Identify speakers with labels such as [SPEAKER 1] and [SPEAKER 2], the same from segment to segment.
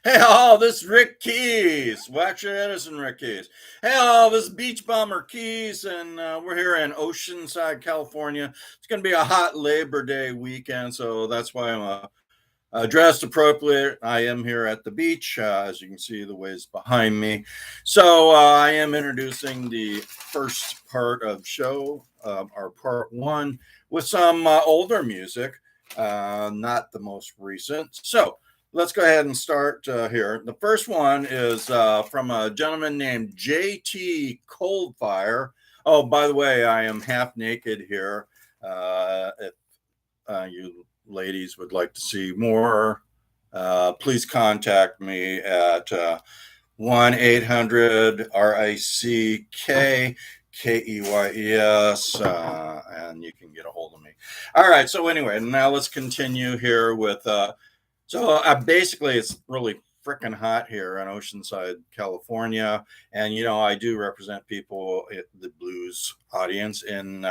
[SPEAKER 1] Hey all, this is Rick Keys. Well, actually, that isn't Rick Keys. Hey all, this is Beachbummer Keys, and we're here in Oceanside, California. It's going to be a hot Labor Day weekend, so that's why I'm dressed appropriate. I am here at the beach. As you can see, the waves behind me. So I am introducing the first part of show, our part one, with some older music, not the most recent. So let's go ahead and start here. The first one is from a gentleman named JT Coldfire. Oh, by the way, I am half naked here. If you ladies would like to see more, please contact me at 1 800 RICK KEYES, and you can get a hold of me. All right. So, anyway, now let's continue here with. Basically, it's really freaking hot here in Oceanside, California. And, I do represent people, the blues audience in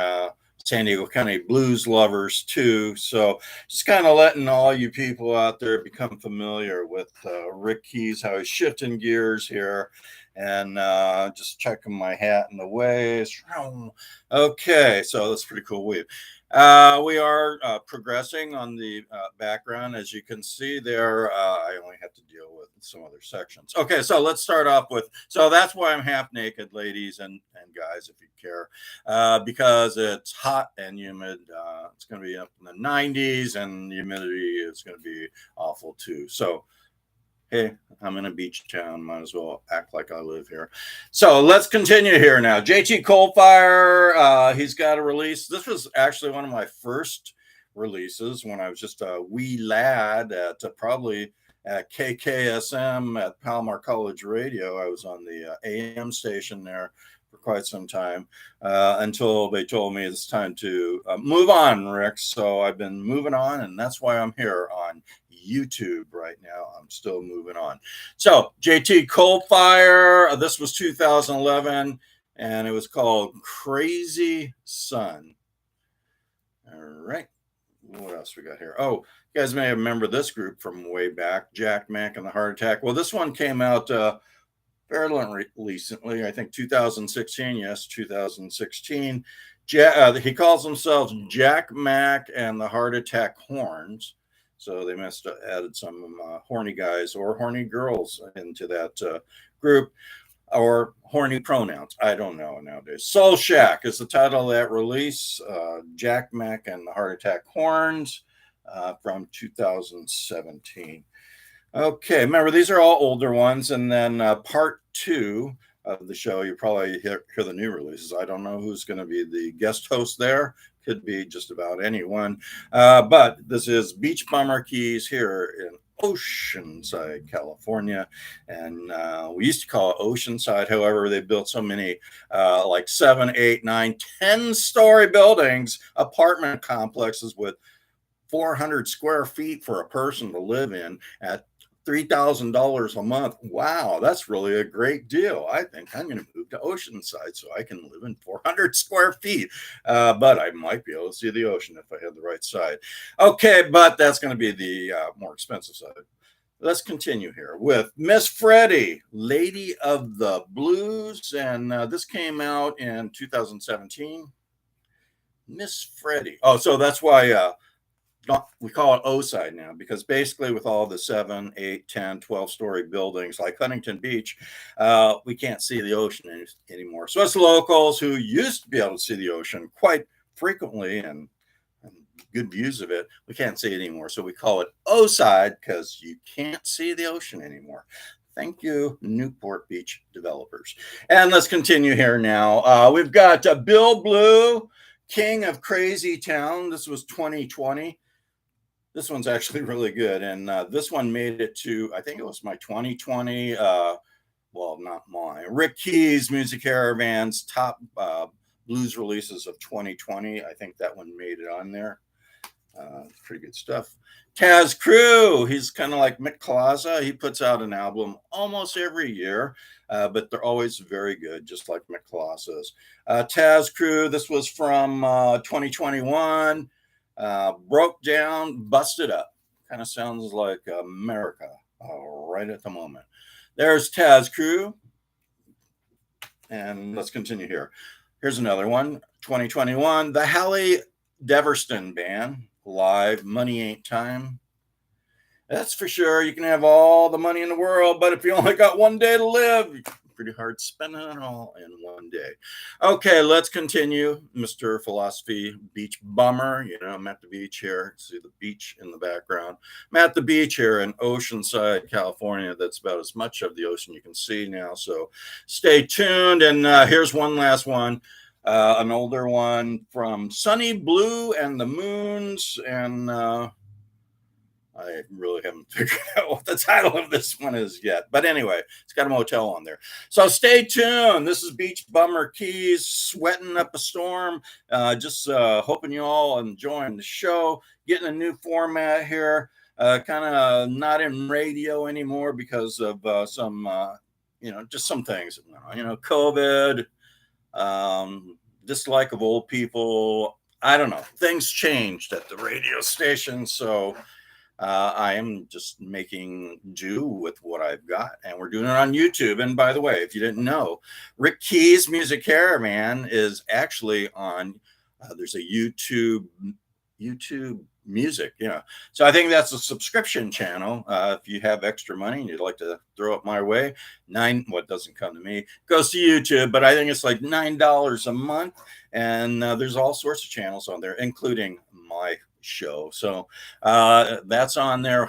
[SPEAKER 1] San Diego County, blues lovers too. So just kind of letting all you people out there become familiar with Rick Keys, how he's shifting gears here, and just checking my hat in the waves. Okay, so that's pretty cool. We are progressing on the background. As you can see there, I only have to deal with some other sections. Okay, so let's start off with, so that's why I'm half naked, ladies and guys, if you care, because it's hot and humid. It's going to be up in the 90s, and the humidity is going to be awful too. So, hey, I'm in a beach town. Might as well act like I live here. So let's continue here now. JT Coldfire, he's got a release. This was actually one of my first releases when I was just a wee lad at probably at KKSM at Palomar College Radio. I was on the AM station there for quite some time until they told me it's time to move on, Rick. So I've been moving on, and that's why I'm here on YouTube right now. I'm still moving on. So JT Coldfire, this was 2011, and it was called Crazy Sun. All right. What else we got here? Oh, you guys may remember this group from way back, Jack Mack and the Heart Attack. Well, this one came out fairly recently, I think 2016. Yes, 2016. He calls himself Jack Mack and the Heart Attack Horns. So they must have added some horny guys or horny girls into that group, or horny pronouns. I don't know nowadays. Soul Shack is the title of that release. Jack Mack and the Heart Attack Horns from 2017. Okay, remember, these are all older ones. And then part two of the show, you probably hear the new releases. I don't know who's going to be the guest host there. Could be just about anyone. But this is Beachbummer Keys here in Oceanside, California. And we used to call it Oceanside. However, they built so many like 7, 8, 9, 10-story buildings, apartment complexes with 400 square feet for a person to live in at $3,000 a month. Wow, that's really a great deal. I think I'm going to move to Oceanside so I can live in 400 square feet. But I might be able to see the ocean if I had the right side. Okay, but that's going to be the more expensive side. Let's continue here with Miss Freddie, Lady of the Blues. And this came out in 2017. Miss Freddie. Oh, so that's why we call it O-side now, because basically with all the 7, 8, 10, 12-story buildings like Huntington Beach, we can't see the ocean anymore. So us locals who used to be able to see the ocean quite frequently and good views of it, we can't see it anymore. So we call it O-side because you can't see the ocean anymore. Thank you, Newport Beach developers. And let's continue here now. We've got Bill Blue, King of Crazy Town. This was 2020. This one's actually really good. And this one made it to, I think it was my 2020, well, not mine, Rick Keys Music Caravan's top blues releases of 2020. I think that one made it on there. Pretty good stuff. Taz Crew, he's kind of like Mick Claza. He puts out an album almost every year, but they're always very good, just like Mick Claza's. Taz Crew, this was from 2021. Broke Down, Busted Up. Kind of sounds like America. right at the moment. There's Taz Crew. And let's continue here. Here's another one 2021, the Hallie Deverston Band, live, Money Ain't Time. That's for sure. You can have all the money in the world, but if you only got one day to live, pretty hard spending it all in one day. Okay, let's continue. Mr. Philosophy Beach Bummer. You know, I'm at the beach here. See the beach in the background. I'm at the beach here in Oceanside, California. That's about as much of the ocean you can see now. So stay tuned. And here's one last one. An older one from Sunny Blue and the Moons. And I really haven't figured out what the title of this one is yet. But anyway, it's got a motel on there. So stay tuned. This is Beach Bummer Keys, sweating up a storm. Just hoping you all enjoying the show. Getting a new format here. Kind of not in radio anymore because of some, just some things. COVID, dislike of old people. I don't know. Things changed at the radio station. So I am just making do with what I've got, and we're doing it on YouTube. And by the way, if you didn't know, Rick Key's Music Caravan is actually on. There's a YouTube Music, So I think that's a subscription channel. If you have extra money and you'd like to throw it my way, what doesn't come to me goes to YouTube, but I think it's like $9 a month, and there's all sorts of channels on there, including my show. So that's on there.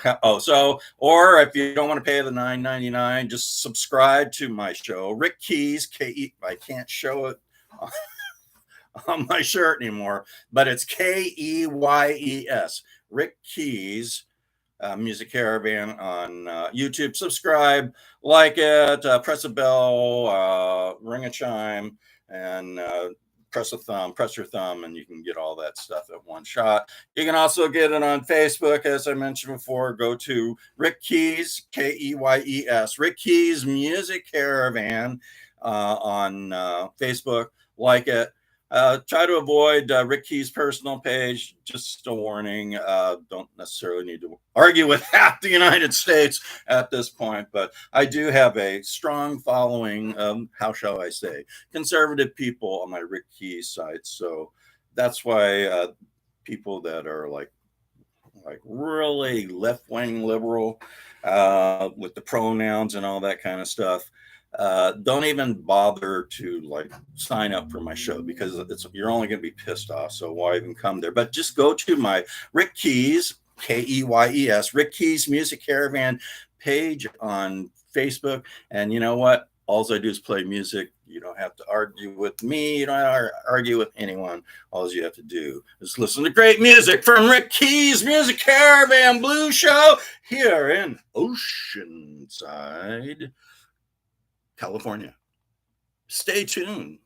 [SPEAKER 1] Or if you don't want to pay the $9.99, just subscribe to my show, Rick Keys, K-E. I can't show it on my shirt anymore, but it's Keyes, Rick Keys Music Caravan on YouTube. Subscribe, like it, press a bell, ring a chime, and press your thumb, and you can get all that stuff at one shot. You can also get it on Facebook, as I mentioned before. Go to Rick Keys, Keyes, Rick Keys Music Caravan on Facebook. Like it. Try to avoid Rick Key's personal page. Just a warning. Don't necessarily need to argue with half the United States at this point, but I do have a strong following, how shall I say, conservative people on my Rick Key site. So that's why people that are like really left-wing liberal with the pronouns and all that kind of stuff, don't even bother to sign up for my show, because you're only going to be pissed off. So why even come there? But just go to my Rick Keys, Keyes, Rick Keys Music Caravan page on Facebook. And you know what? All I do is play music. You don't have to argue with me. You don't have to argue with anyone. All you have to do is listen to great music from Rick Keys Music Caravan Blues Show here in Oceanside, California. Stay tuned.